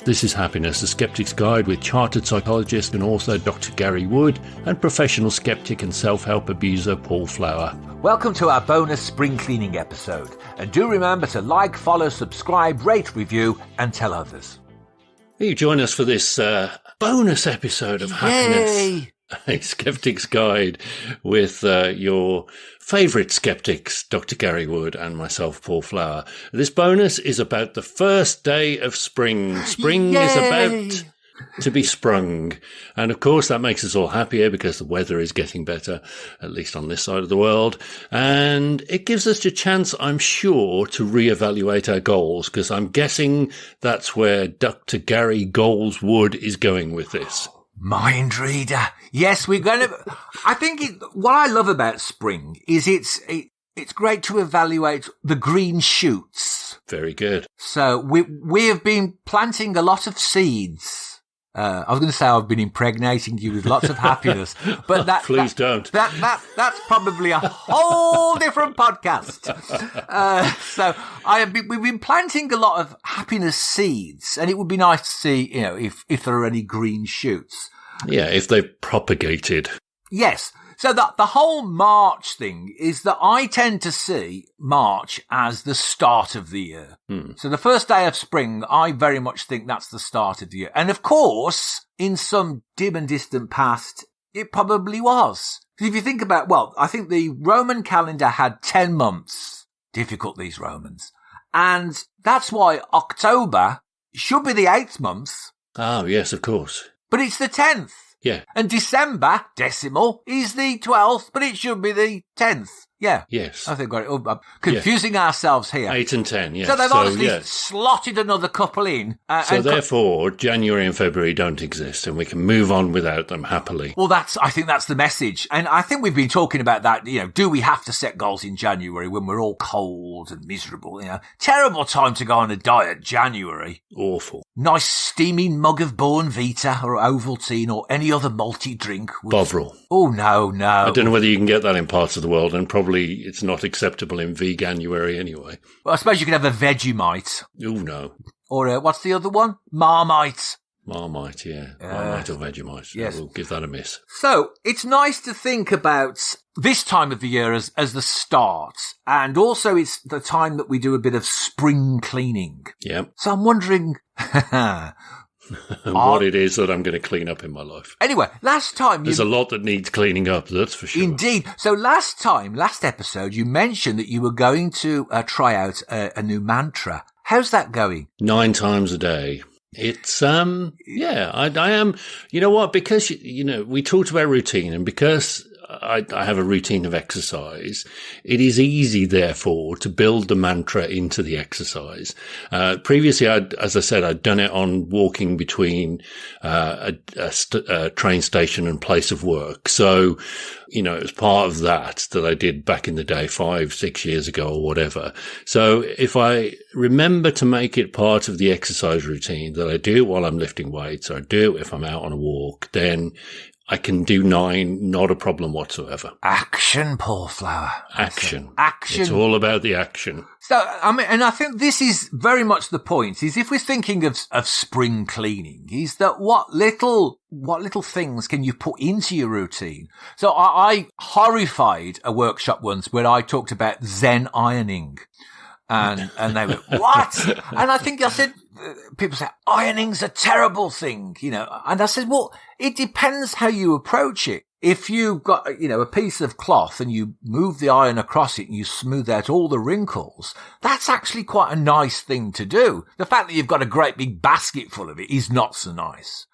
This is Happiness, the Skeptic's Guide with chartered psychologist and author Dr. Gary Wood and professional skeptic and self-help abuser Paul Flower. Welcome to our bonus spring cleaning episode. And do remember to like, follow, subscribe, rate, review, and tell others. You join us for this bonus episode of Happiness, a Skeptic's Guide with your favourite skeptics, Dr. Gary Wood and myself, Paul Flower. This bonus is about the first day of spring. Spring is about to be sprung. And of course, that makes us all happier because the weather is getting better, at least on this side of the world. And it gives us a chance, I'm sure, to reevaluate our goals, because I'm guessing that's where Dr. Gary Goals Wood is going with this. Mind reader. Yes, we're going to... I think what I love about spring is it's great to evaluate the green shoots. Very good. So we have been planting a lot of seeds. I was going to say I've been impregnating you with lots of happiness, but Please don't. That's probably a whole different podcast. So we've been planting a lot of happiness seeds, and it would be nice to see, if there are any green shoots. Yeah, if they've propagated. Yes. So the whole March thing is that I tend to see March as the start of the year. So the first day of spring, I very much think that's the start of the year. And of course, in some dim and distant past, it probably was. Because if you think about, I think the Roman calendar had 10 months. Difficult, these Romans. And that's why October should be the 8th month. Oh, yes, of course. But it's the 10th. Yeah. And December, decimal, is the 12th, but it should be the 10th. Yeah. Yes. I think we've got it. Confusing ourselves here. 8 and 10, yes. So they've obviously slotted another couple in. So therefore, January and February don't exist, and we can move on without them happily. Well, I think that's the message. And I think we've been talking about that, do we have to set goals in January when we're all cold and miserable? Terrible time to go on a diet, January. Awful. Nice steaming mug of Bournvita or Ovaltine or any other malty drink. Bovril. Oh, no. I don't know whether you can get that in parts of the world, and probably it's not acceptable in Veganuary anyway. Well, I suppose you could have a Vegemite. Oh, no. Or what's the other one? Marmite. Marmite, yeah. Marmite or Vegemite. Yes. We'll give that a miss. So, it's nice to think about this time of the year as the start. And also it's the time that we do a bit of spring cleaning. Yeah. So I'm wondering... what it is that I'm going to clean up in my life. Anyway, last time... There's a lot that needs cleaning up, that's for sure. Indeed. So last episode, you mentioned that you were going to try out a new mantra. How's that going? 9 times a day. It's, I am, you know what, because, we talked about routine, and because I have a routine of exercise, it is easy, therefore, to build the mantra into the exercise. Previously, as I said, I'd done it on walking between a train station and place of work. So, it was part of that I did back in the day, 5-6 years ago or whatever. So if I remember to make it part of the exercise routine, that I do it while I'm lifting weights, or I do it if I'm out on a walk, then I can do 9, not a problem whatsoever. Action, Paul Flower. Action. Action. It's all about the action. So, and I think this is very much the point, is if we're thinking of spring cleaning, is that what little things can you put into your routine? So I horrified a workshop once where I talked about Zen Ironing. And they went, what? And I think I said, people say, ironing's a terrible thing, and I said, well, it depends how you approach it. If you've got, a piece of cloth and you move the iron across it and you smooth out all the wrinkles, that's actually quite a nice thing to do. The fact that you've got a great big basket full of it is not so nice.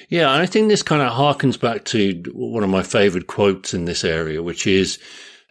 Yeah, and I think this kind of harkens back to one of my favourite quotes in this area, which is,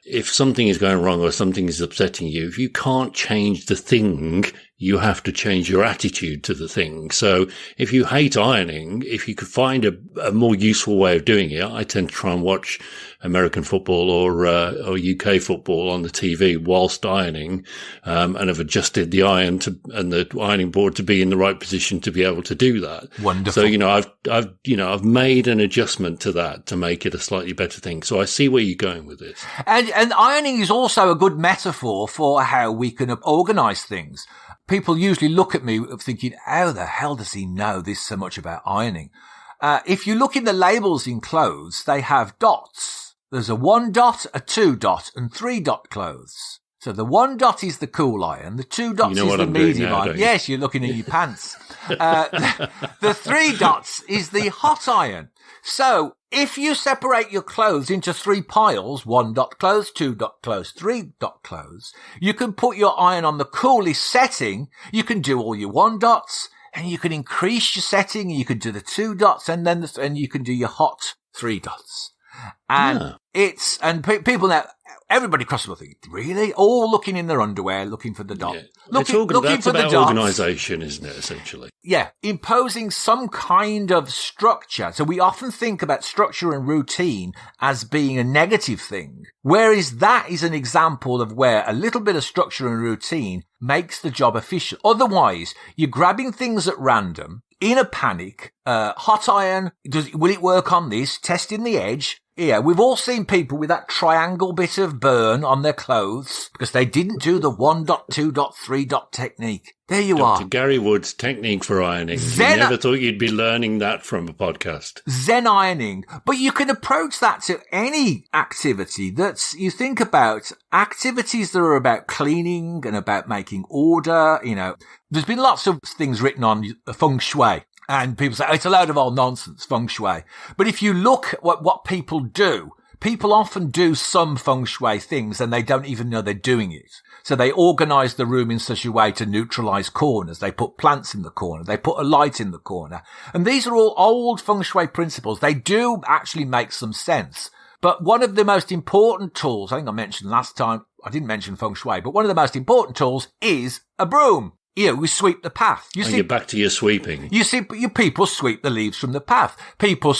if something is going wrong or something is upsetting you, if you can't change the thing, you have to change your attitude to the thing. So if you hate ironing, if you could find a more useful way of doing it, I tend to try and watch American football or UK football on the TV whilst ironing, and have adjusted the iron and the ironing board to be in the right position to be able to do that. Wonderful. So, I've made an adjustment to that to make it a slightly better thing. So I see where you're going with this. And ironing is also a good metaphor for how we can organize things. people usually look at me thinking, how the hell does he know this so much about ironing? If you look in the labels in clothes, they have dots. There's a 1 dot, a 2 dot, and 3 dot clothes. So the 1 dot is the cool iron, the 2 dots is the medium iron. Yes, you're looking in your pants. The 3 dots is the hot iron. So if you separate your clothes into 3 piles, 1 dot clothes, 2 dot clothes, 3 dot clothes, you can put your iron on the coolest setting. You can do all your 1 dots, and you can increase your setting. You can do the 2 dots, and then you can do your hot 3 dots. And people now, everybody across the world think, really? All looking in their underwear, looking for the dot. Yeah. Looking that's for about the dots. organisation, isn't it, essentially? Yeah, imposing some kind of structure. So we often think about structure and routine as being a negative thing, whereas that is an example of where a little bit of structure and routine makes the job efficient. Otherwise, you're grabbing things at random, in a panic. Hot iron, will it work on this? Testing the edge. Yeah, we've all seen people with that triangle bit of burn on their clothes because they didn't do the 1 dot, 2 dot, 3 dot technique. There you are. Dr. Gary Wood's technique for ironing. You never thought you'd be learning that from a podcast. Zen Ironing. But you can approach that to any activity you think about activities that are about cleaning and about making order. There's been lots of things written on feng shui. And people say, it's a load of old nonsense, feng shui. But if you look at what people do, people often do some feng shui things and they don't even know they're doing it. So they organize the room in such a way to neutralize corners. They put plants in the corner. They put a light in the corner. And these are all old feng shui principles. They do actually make some sense. But one of the most important tools, I think I mentioned last time, I didn't mention feng shui, but one of the most important tools is a broom. We sweep the path. You're back to your sweeping. You see, people sweep the leaves from the path. People,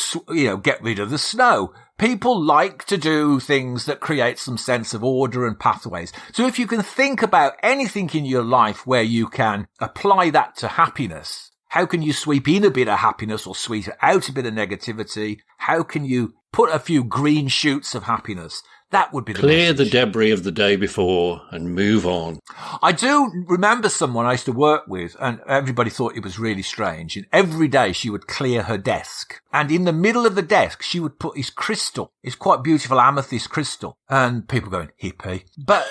get rid of the snow. People like to do things that create some sense of order and pathways. So if you can think about anything in your life where you can apply that to happiness, how can you sweep in a bit of happiness or sweep out a bit of negativity? How can you put a few green shoots of happiness? That would be the Clear message. the debris of the day before and move on. I do remember someone I used to work with, and everybody thought it was really strange. And every day she would clear her desk. And in the middle of the desk, she would put this crystal. It's quite beautiful amethyst crystal. And people going, hippie. But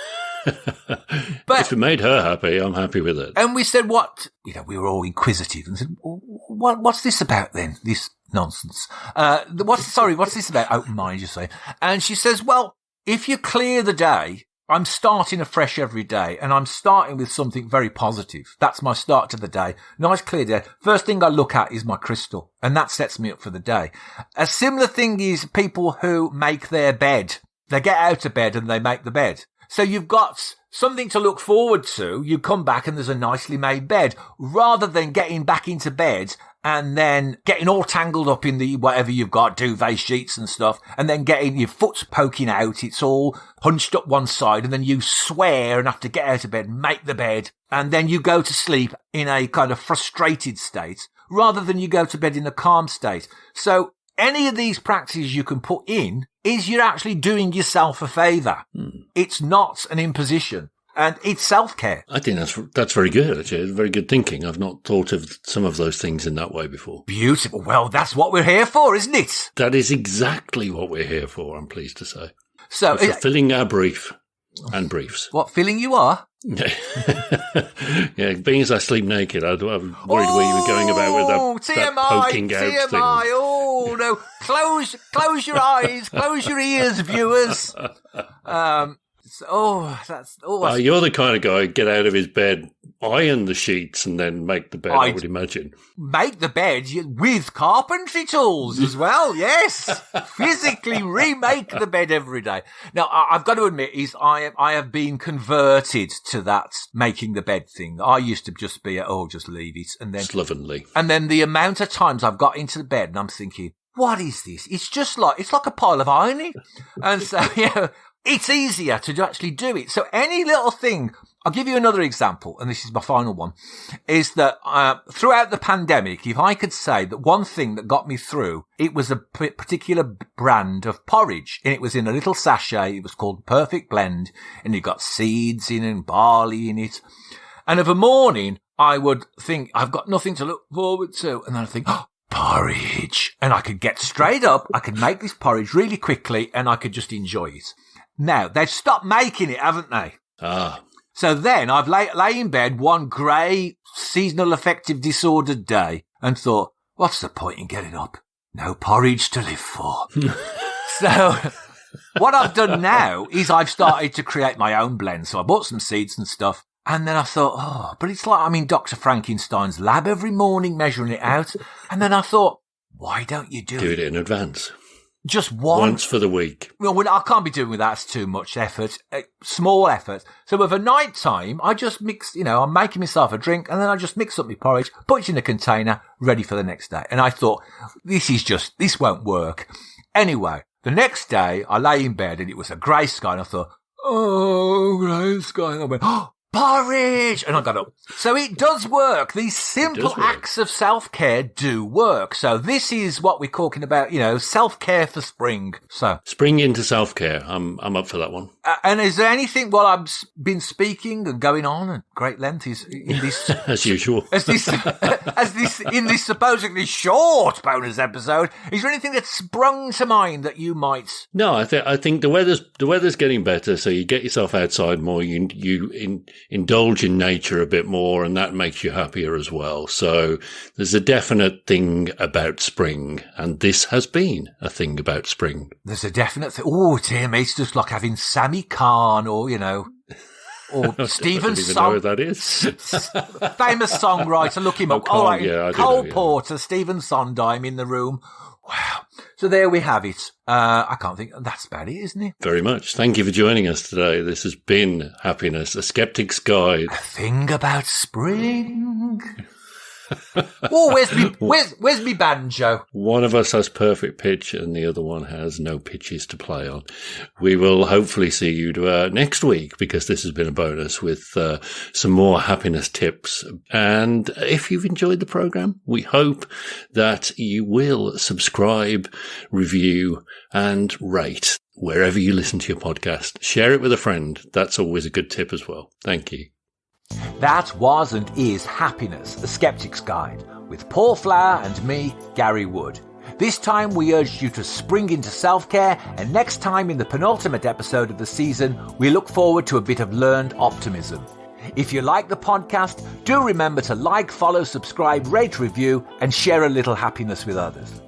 if it made her happy, I'm happy with it. And we said, what? We were all inquisitive and said, what's this about then? This nonsense. What's this about? Open mind, you say. And she says, well, if you clear the day, I'm starting afresh every day, and I'm starting with something very positive. That's my start to the day. Nice clear day. First thing I look at is my crystal, and that sets me up for the day. A similar thing is people who make their bed. They get out of bed and they make the bed. So you've got something to look forward to. You come back and there's a nicely made bed, rather than getting back into bed and then getting all tangled up in the whatever you've got, duvet sheets and stuff, and then getting your foot poking out. It's all hunched up one side, and then you swear and have to get out of bed, make the bed, and then you go to sleep in a kind of frustrated state, rather than you go to bed in a calm state. So any of these practices you can put in is you're actually doing yourself a favour. It's not an imposition. And it's self-care. I think that's very good, actually. It's very good thinking. I've not thought of some of those things in that way before. Beautiful. Well, that's what we're here for, isn't it? That is exactly what we're here for, I'm pleased to say. So, we're fulfilling our brief and briefs. What filling you are? Yeah, being as I sleep naked, I'm worried where you were going about with that poking out TMI, thing. Oh, no. Close your eyes, close your ears, viewers. You're the kind of guy who get out of his bed, iron the sheets, and then make the bed, I would imagine. Make the bed with carpentry tools as well, yes. Physically remake the bed every day. Now, I've got to admit, I have been converted to that making the bed thing. I used to just be, just leave it. And then slovenly. And then the amount of times I've got into the bed and I'm thinking, what is this? It's like a pile of ironing. And so, it's easier to actually do it. So any little thing, I'll give you another example, and this is my final one, is that throughout the pandemic, if I could say that one thing that got me through, it was a particular brand of porridge, and it was in a little sachet. It was called Perfect Blend, and it got seeds in and barley in it. And of a morning, I would think, I've got nothing to look forward to. And then I'd think, oh, porridge. And I could get straight up, I could make this porridge really quickly, and I could just enjoy it. Now, they've stopped making it, haven't they? Ah. So then I've lay in bed one grey, seasonal affective disordered day and thought, what's the point in getting up? No porridge to live for. So what I've done now is I've started to create my own blend. So I bought some seeds and stuff. And then I thought, but it's like I'm in Dr. Frankenstein's lab every morning measuring it out. And then I thought, why don't you do it in advance? Just once for the week. Well, I can't be doing with that. It's too much effort. Small effort. So with a night time, I just mix, I'm making myself a drink and then I just mix up my porridge, put it in a container, ready for the next day. And I thought, this won't work. Anyway, the next day I lay in bed and it was a grey sky and I thought, oh, grey sky. And I went, oh, porridge! And I got up. So it does work. These simple acts of self-care do work. So this is what we're talking about, self-care for spring. So spring into self-care. I'm up for that one. And is there anything while I've been speaking and going on at great length is in this as usual in this supposedly short bonus episode? Is there anything that's sprung to mind that you might? No, I think the weather's getting better, so you get yourself outside more. You indulge in nature a bit more, and that makes you happier as well. So there's a definite thing about spring, and this has been a thing about spring. There's a definite thing. Oh, dear me, it's just like having Sammy Khan or Stephen know who that is. Famous songwriter, look him up. All right, yeah, Cole Porter, Stephen Sondheim in the room. Wow. So there we have it. I can't think. That's about it, isn't it? Very much. Thank you for joining us today. This has been Happiness, a Skeptic's Guide. A thing about spring. Oh, where's me banjo? One of us has perfect pitch and the other one has no pitches to play on. We will hopefully see you next week, because this has been a bonus with some more happiness tips. And if you've enjoyed the program, we hope that you will subscribe, review, and rate wherever you listen to your podcast. Share it with a friend. That's always a good tip as well. Thank you. That was and is Happiness, a Skeptic's Guide, with Paul Flower and me, Gary Wood. This time we urged you to spring into self-care, and next time in the penultimate episode of the season, we look forward to a bit of learned optimism. If you like the podcast, do remember to like, follow, subscribe, rate, review, and share a little happiness with others.